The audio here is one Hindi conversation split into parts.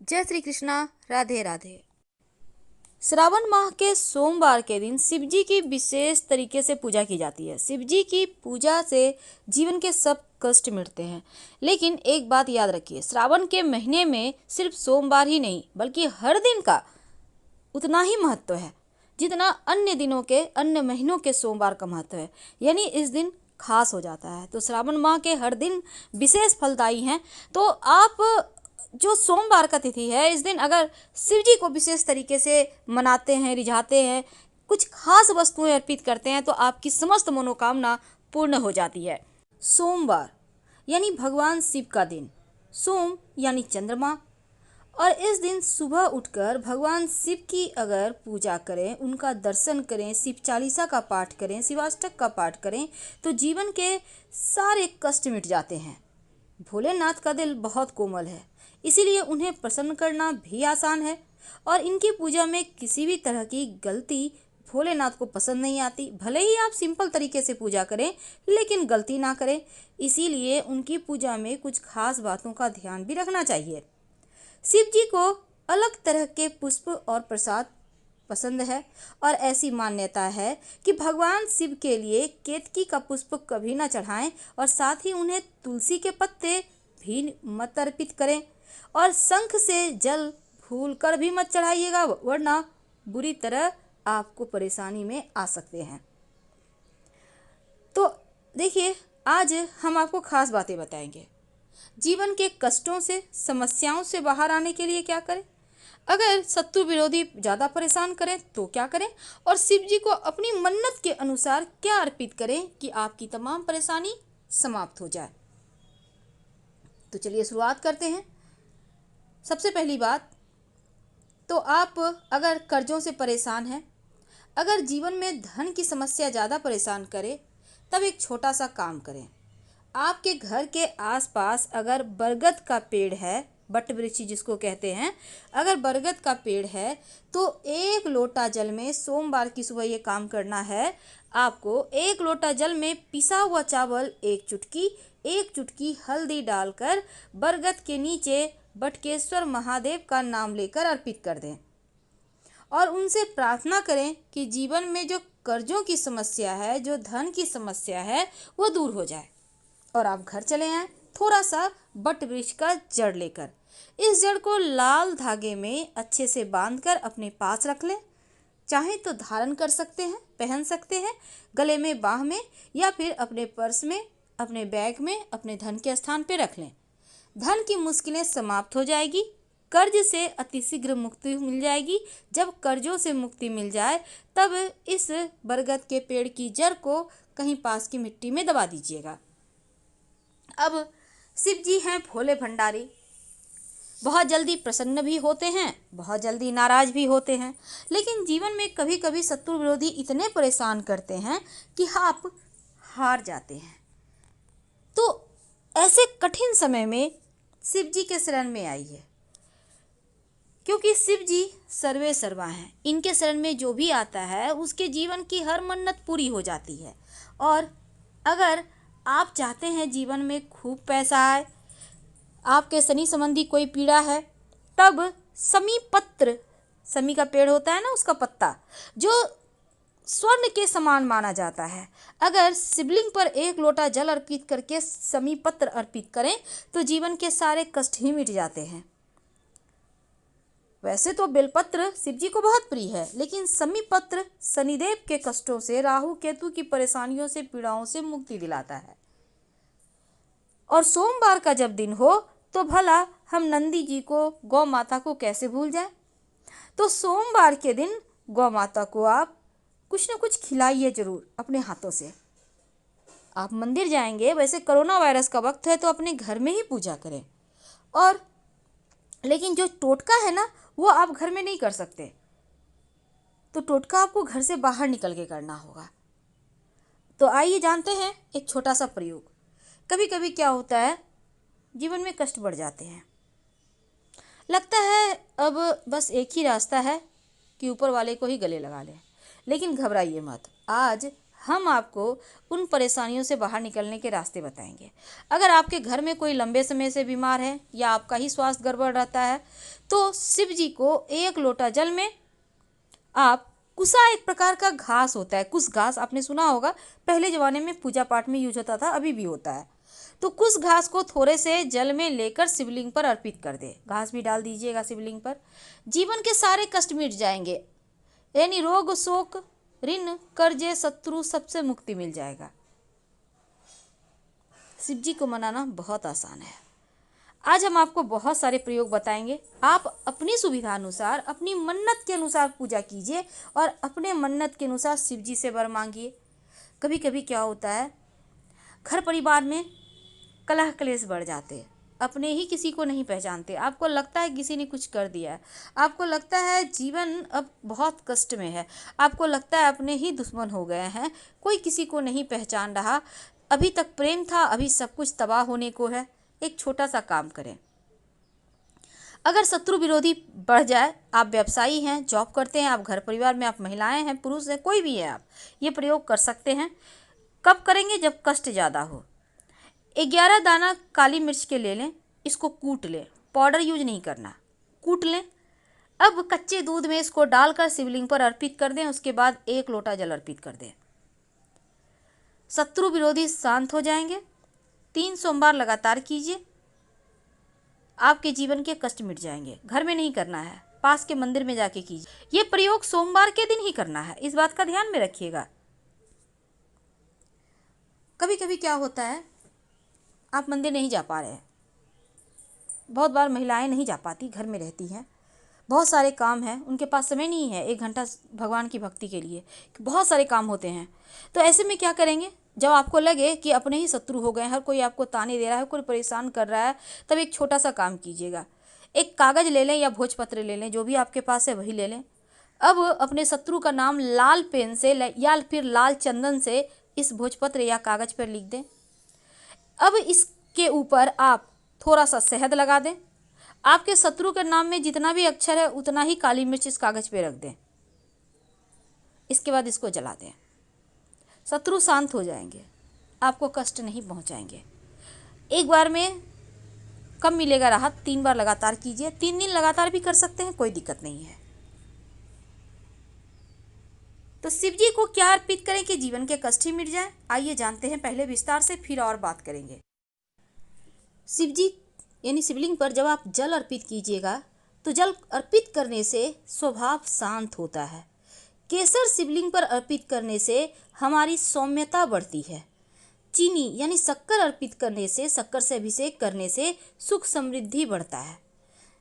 जय श्री कृष्णा। राधे राधे। श्रावण माह के सोमवार के दिन शिव जी की विशेष तरीके से पूजा की जाती है। शिव जी की पूजा से जीवन के सब कष्ट मिटते हैं। लेकिन एक बात याद रखिए, श्रावण के महीने में सिर्फ सोमवार ही नहीं बल्कि हर दिन का उतना ही महत्व है जितना अन्य दिनों के, अन्य महीनों के सोमवार का महत्व है। यानी इस दिन खास हो जाता है। तो श्रावण माह के हर दिन विशेष फलदायी हैं। तो आप जो सोमवार का तिथि है, इस दिन अगर शिव जी को विशेष तरीके से मनाते हैं, रिझाते हैं, कुछ खास वस्तुएं अर्पित करते हैं तो आपकी समस्त मनोकामना पूर्ण हो जाती है। सोमवार यानी भगवान शिव का दिन। सोम यानी चंद्रमा। और इस दिन सुबह उठकर भगवान शिव की अगर पूजा करें, उनका दर्शन करें, शिव चालीसा का पाठ करें, शिवाष्टक का पाठ करें तो जीवन के सारे कष्ट मिट जाते हैं। भोलेनाथ का दिल बहुत कोमल है, इसीलिए उन्हें प्रसन्न करना भी आसान है। और इनकी पूजा में किसी भी तरह की गलती भोलेनाथ को पसंद नहीं आती। भले ही आप सिंपल तरीके से पूजा करें लेकिन गलती ना करें। इसीलिए उनकी पूजा में कुछ खास बातों का ध्यान भी रखना चाहिए। शिव जी को अलग तरह के पुष्प और प्रसाद पसंद है और ऐसी मान्यता है कि भगवान शिव के लिए केतकी का पुष्प कभी ना चढ़ाएं और साथ ही उन्हें तुलसी के पत्ते भी मत अर्पित करें और शंख से जल भूल कर भी मत चढ़ाइएगा, वरना बुरी तरह आपको परेशानी में आ सकते हैं। तो देखिए, आज हम आपको खास बातें बताएंगे। जीवन के कष्टों से, समस्याओं से बाहर आने के लिए क्या करें, अगर शत्रु विरोधी ज़्यादा परेशान करें तो क्या करें, और शिव जी को अपनी मन्नत के अनुसार क्या अर्पित करें कि आपकी तमाम परेशानी समाप्त हो जाए। तो चलिए शुरुआत करते हैं। सबसे पहली बात तो आप अगर कर्जों से परेशान हैं, अगर जीवन में धन की समस्या ज़्यादा परेशान करे, तब एक छोटा सा काम करें। आपके घर के आसपास अगर बरगद का पेड़ है, बट वृक्ष जिसको कहते हैं, अगर बरगद का पेड़ है तो 1 लोटा जल में सोमवार की सुबह ये काम करना है। आपको 1 लोटा जल में पिसा हुआ चावल 1 चुटकी हल्दी डालकर बरगद के नीचे बटकेश्वर महादेव का नाम लेकर अर्पित कर दें और उनसे प्रार्थना करें कि जीवन में जो कर्जों की समस्या है, जो धन की समस्या है, वो दूर हो जाए। और आप घर चले आएँ थोड़ा सा बट वृक्ष का जड़ लेकर। इस जड़ को लाल धागे में अच्छे से बांधकर अपने पास रख लें। चाहे तो धारण कर सकते हैं, पहन सकते हैं गले में, बाह में, या फिर अपने पर्स में, अपने बैग में, अपने धन के स्थान पर रख लें। धन की मुश्किलें समाप्त हो जाएगी, कर्ज से अतिशीघ्र मुक्ति मिल जाएगी। जब कर्जों से मुक्ति मिल जाए तब इस बरगद के पेड़ की जड़ को कहीं पास की मिट्टी में दबा दीजिएगा। अब शिव जी हैं भोले भंडारी, बहुत जल्दी प्रसन्न भी होते हैं, बहुत जल्दी नाराज भी होते हैं। लेकिन जीवन में कभी कभी शत्रु विरोधी इतने परेशान करते हैं कि आप हार जाते हैं। तो ऐसे कठिन समय में शिव जी के शरण में आइए, क्योंकि शिव जी सर्वे सर्वा हैं। इनके शरण में जो भी आता है उसके जीवन की हर मन्नत पूरी हो जाती है। और अगर आप चाहते हैं जीवन में खूब पैसा आए, आपके शनि संबंधी कोई पीड़ा है, तब शमी पत्र, शमी का पेड़ होता है ना, उसका पत्ता जो स्वर्ण के समान माना जाता है, अगर शिवलिंग पर 1 लोटा जल अर्पित करके शमी पत्र अर्पित करें तो जीवन के सारे कष्ट ही मिट जाते हैं। वैसे तो बेलपत्र शिव जी को बहुत प्रिय है, लेकिन शमी पत्र शनिदेव के कष्टों से, राहु केतु की परेशानियों से, पीड़ाओं से मुक्ति दिलाता है। और सोमवार का जब दिन हो तो भला हम नंदी जी को, गौ माता को कैसे भूल जाएं। तो सोमवार के दिन गौ माता को आप कुछ न कुछ खिलाइए जरूर अपने हाथों से। आप मंदिर जाएंगे, वैसे कोरोना वायरस का वक्त है तो अपने घर में ही पूजा करें। और लेकिन जो टोटका है ना, वो आप घर में नहीं कर सकते, तो टोटका आपको घर से बाहर निकल के करना होगा। तो आइए जानते हैं एक छोटा सा प्रयोग। कभी कभी क्या होता है, जीवन में कष्ट बढ़ जाते हैं, लगता है अब बस एक ही रास्ता है कि ऊपर वाले को ही गले लगा लें। लेकिन घबराइए मत, आज हम आपको उन परेशानियों से बाहर निकलने के रास्ते बताएंगे। अगर आपके घर में कोई लंबे समय से बीमार है या आपका ही स्वास्थ्य गड़बड़ रहता है तो शिव जी को 1 लोटा जल में आप कुसा, एक प्रकार का घास होता है, कुस घास आपने सुना होगा, पहले ज़माने में पूजा पाठ में यूज होता था, अभी भी होता है। तो कुस घास को थोड़े से जल में लेकर शिवलिंग पर अर्पित कर दे। घास भी डाल दीजिएगा शिवलिंग पर। जीवन के सारे कष्ट मिट जाएंगे, यानी रोग शोक ऋण कर्जे शत्रु सबसे मुक्ति मिल जाएगा। शिव जी को मनाना बहुत आसान है। आज हम आपको बहुत सारे प्रयोग बताएंगे। आप अपनी सुविधा अनुसार, अपनी मन्नत के अनुसार पूजा कीजिए और अपने मन्नत के अनुसार शिव जी से वर मांगिए। कभी कभी क्या होता है, घर परिवार में कलह क्लेश बढ़ जाते हैं, अपने ही किसी को नहीं पहचानते, आपको लगता है किसी ने कुछ कर दिया है, आपको लगता है जीवन अब बहुत कष्ट में है, आपको लगता है अपने ही दुश्मन हो गए हैं, कोई किसी को नहीं पहचान रहा, अभी तक प्रेम था, अभी सब कुछ तबाह होने को है। एक छोटा सा काम करें। अगर शत्रु विरोधी बढ़ जाए, आप व्यवसायी हैं, जॉब करते हैं, आप घर परिवार में, आप महिलाएं हैं, पुरुष हैं, कोई भी है, आप ये प्रयोग कर सकते हैं। कब करेंगे? जब कष्ट ज़्यादा हो। 11 दाना काली मिर्च के ले लें, इसको कूट लें, पाउडर यूज नहीं करना, कूट लें। अब कच्चे दूध में इसको डालकर शिवलिंग पर अर्पित कर दें, उसके बाद 1 लोटा जल अर्पित कर दें। शत्रु विरोधी शांत हो जाएंगे। 3 सोमवार लगातार कीजिए, आपके जीवन के कष्ट मिट जाएंगे। घर में नहीं करना है, पास के मंदिर में जाके कीजिए। ये प्रयोग सोमवार के दिन ही करना है, इस बात का ध्यान में रखिएगा। कभी कभी क्या होता है, आप मंदिर नहीं जा पा रहे हैं, बहुत बार महिलाएं नहीं जा पाती, घर में रहती हैं, बहुत सारे काम हैं, उनके पास समय नहीं है 1 घंटा भगवान की भक्ति के लिए, बहुत सारे काम होते हैं। तो ऐसे में क्या करेंगे, जब आपको लगे कि अपने ही शत्रु हो गए, हर कोई आपको ताने दे रहा है, कोई परेशान कर रहा है, तब एक छोटा सा काम कीजिएगा। एक कागज़ ले लें या भोजपत्र ले लें, जो भी आपके पास है वही ले लें। अब अपने शत्रु का नाम लाल पेन से या फिर लाल चंदन से इस भोजपत्र या कागज़ पर लिख दें। अब इसके ऊपर आप थोड़ा सा शहद लगा दें। आपके शत्रु के नाम में जितना भी अक्षर है उतना ही काली मिर्च इस कागज़ पे रख दें। इसके बाद इसको जला दें। शत्रु शांत हो जाएंगे, आपको कष्ट नहीं पहुंचाएंगे। एक बार में कम मिलेगा राहत, 3 बार लगातार कीजिए। 3 दिन लगातार भी कर सकते हैं, कोई दिक्कत नहीं है। तो शिव जी को क्या अर्पित करें कि जीवन के कष्ट ही मिट जाए? आइए जानते हैं पहले विस्तार से, फिर और बात करेंगे। शिव जी यानी शिवलिंग पर जब आप जल अर्पित कीजिएगा तो जल अर्पित करने से स्वभाव शांत होता है। केसर शिवलिंग पर अर्पित करने से हमारी सौम्यता बढ़ती है। चीनी यानी शक्कर अर्पित करने से, शक्कर से अभिषेक करने से सुख समृद्धि बढ़ता है।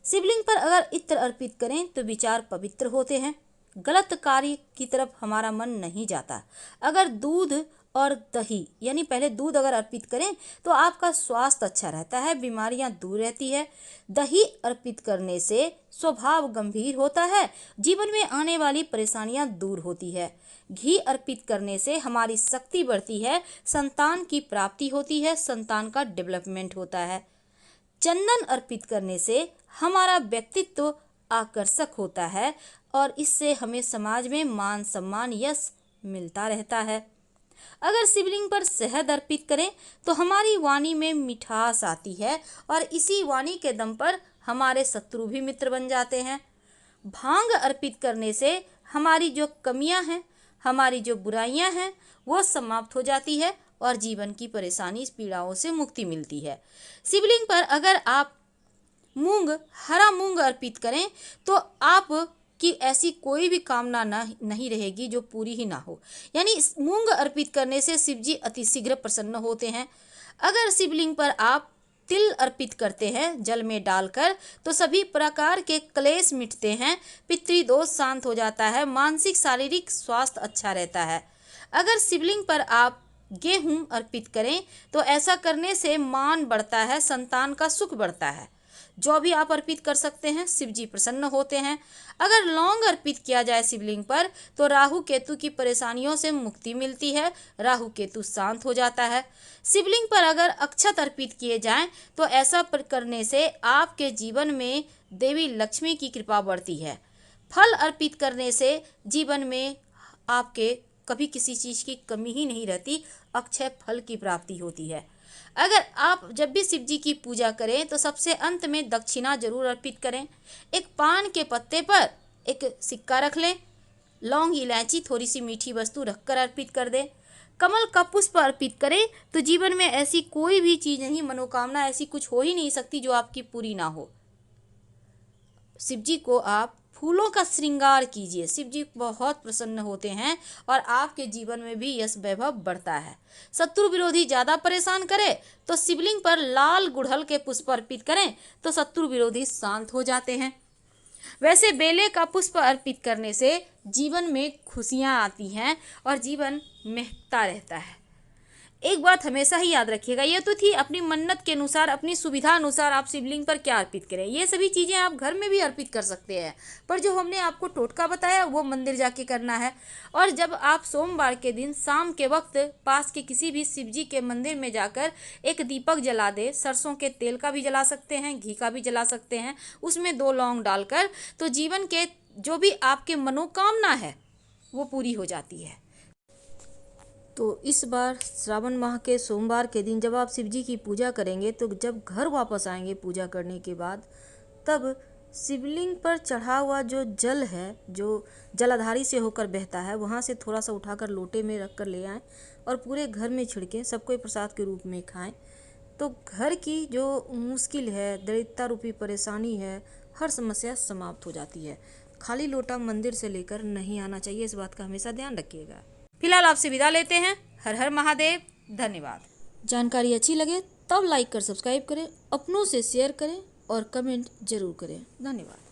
शिवलिंग पर अगर इत्र अर्पित करें तो विचार पवित्र होते हैं, गलत कार्य की तरफ हमारा मन नहीं जाता। अगर दूध और दही यानी पहले दूध अगर अर्पित करें तो आपका स्वास्थ्य अच्छा रहता है, बीमारियां दूर रहती है। दही अर्पित करने से स्वभाव गंभीर होता है, जीवन में आने वाली परेशानियां दूर होती है। घी अर्पित करने से हमारी शक्ति बढ़ती है, संतान की प्राप्ति होती है, संतान का डेवलपमेंट होता है। चंदन अर्पित करने से हमारा व्यक्तित्व आकर्षक होता है और इससे हमें समाज में मान सम्मान यश मिलता रहता है। अगर शिवलिंग पर शहद अर्पित करें तो हमारी वाणी में मिठास आती है और इसी वाणी के दम पर हमारे शत्रु भी मित्र बन जाते हैं। भांग अर्पित करने से हमारी जो कमियां हैं, हमारी जो बुराइयां हैं, वो समाप्त हो जाती है और जीवन की परेशानी पीड़ाओं से मुक्ति मिलती है। शिवलिंग पर अगर आप हरा मूंग अर्पित करें तो आप कि ऐसी कोई भी कामना नहीं रहेगी जो पूरी ही ना हो। यानी मूंग अर्पित करने से शिव जी अतिशीघ्र प्रसन्न होते हैं। अगर शिवलिंग पर आप तिल अर्पित करते हैं जल में डालकर तो सभी प्रकार के क्लेश मिटते हैं, पितृदोष शांत हो जाता है, मानसिक शारीरिक स्वास्थ्य अच्छा रहता है। अगर शिवलिंग पर आप गेहूं अर्पित करें तो ऐसा करने से मान बढ़ता है, संतान का सुख बढ़ता है। जो भी आप अर्पित कर सकते हैं, शिव जी प्रसन्न होते हैं। अगर लौंग अर्पित किया जाए शिवलिंग पर तो राहु केतु की परेशानियों से मुक्ति मिलती है, राहु केतु शांत हो जाता है। शिवलिंग पर अगर अक्षत अर्पित किए जाएं तो ऐसा करने से आपके जीवन में देवी लक्ष्मी की कृपा बढ़ती है। फल अर्पित करने से जीवन में आपके कभी किसी चीज़ की कमी ही नहीं रहती, अक्षय फल की प्राप्ति होती है। अगर आप जब भी शिव जी की पूजा करें तो सबसे अंत में दक्षिणा जरूर अर्पित करें। एक पान के पत्ते पर एक सिक्का रख लें, लौंग इलायची थोड़ी सी मीठी वस्तु रखकर अर्पित कर दें। कमल का पुष्प अर्पित करें तो जीवन में ऐसी कोई भी चीज़ नहीं, मनोकामना ऐसी कुछ हो ही नहीं सकती जो आपकी पूरी ना हो। शिव जी को आप फूलों का श्रृंगार कीजिए, शिव जी बहुत प्रसन्न होते हैं और आपके जीवन में भी यश वैभव बढ़ता है। शत्रु विरोधी ज़्यादा परेशान करे तो शिवलिंग पर लाल गुड़हल के पुष्प अर्पित करें तो शत्रु विरोधी शांत हो जाते हैं। वैसे बेले का पुष्प अर्पित करने से जीवन में खुशियाँ आती हैं और जीवन महकता रहता है। एक बात हमेशा ही याद रखिएगा, ये तो थी अपनी मन्नत के अनुसार, अपनी सुविधा अनुसार आप शिवलिंग पर क्या अर्पित करें। ये सभी चीज़ें आप घर में भी अर्पित कर सकते हैं, पर जो हमने आपको टोटका बताया वो मंदिर जाके करना है। और जब आप सोमवार के दिन शाम के वक्त पास के किसी भी शिव जी के मंदिर में जाकर एक दीपक जला दे, सरसों के तेल का भी जला सकते हैं, घी का भी जला सकते हैं, उसमें 2 लौंग डालकर, तो जीवन के जो भी आपके मनोकामना है वो पूरी हो जाती है। तो इस बार श्रावण माह के सोमवार के दिन जब आप शिव जी की पूजा करेंगे तो जब घर वापस आएंगे पूजा करने के बाद, तब शिवलिंग पर चढ़ा हुआ जो जल है, जो जलाधारी से होकर बहता है, वहाँ से थोड़ा सा उठाकर लोटे में रख कर ले आएँ और पूरे घर में छिड़कें, सबको प्रसाद के रूप में खाएं। तो घर की जो मुश्किल है, दरिद्रता रूपी परेशानी है, हर समस्या समाप्त हो जाती है। खाली लोटा मंदिर से लेकर नहीं आना चाहिए, इस बात का हमेशा ध्यान रखिएगा। फिलहाल आपसे विदा लेते हैं। हर हर महादेव। धन्यवाद। जानकारी अच्छी लगे तब लाइक कर सब्सक्राइब करें, अपनों से शेयर करें और कमेंट जरूर करें। धन्यवाद।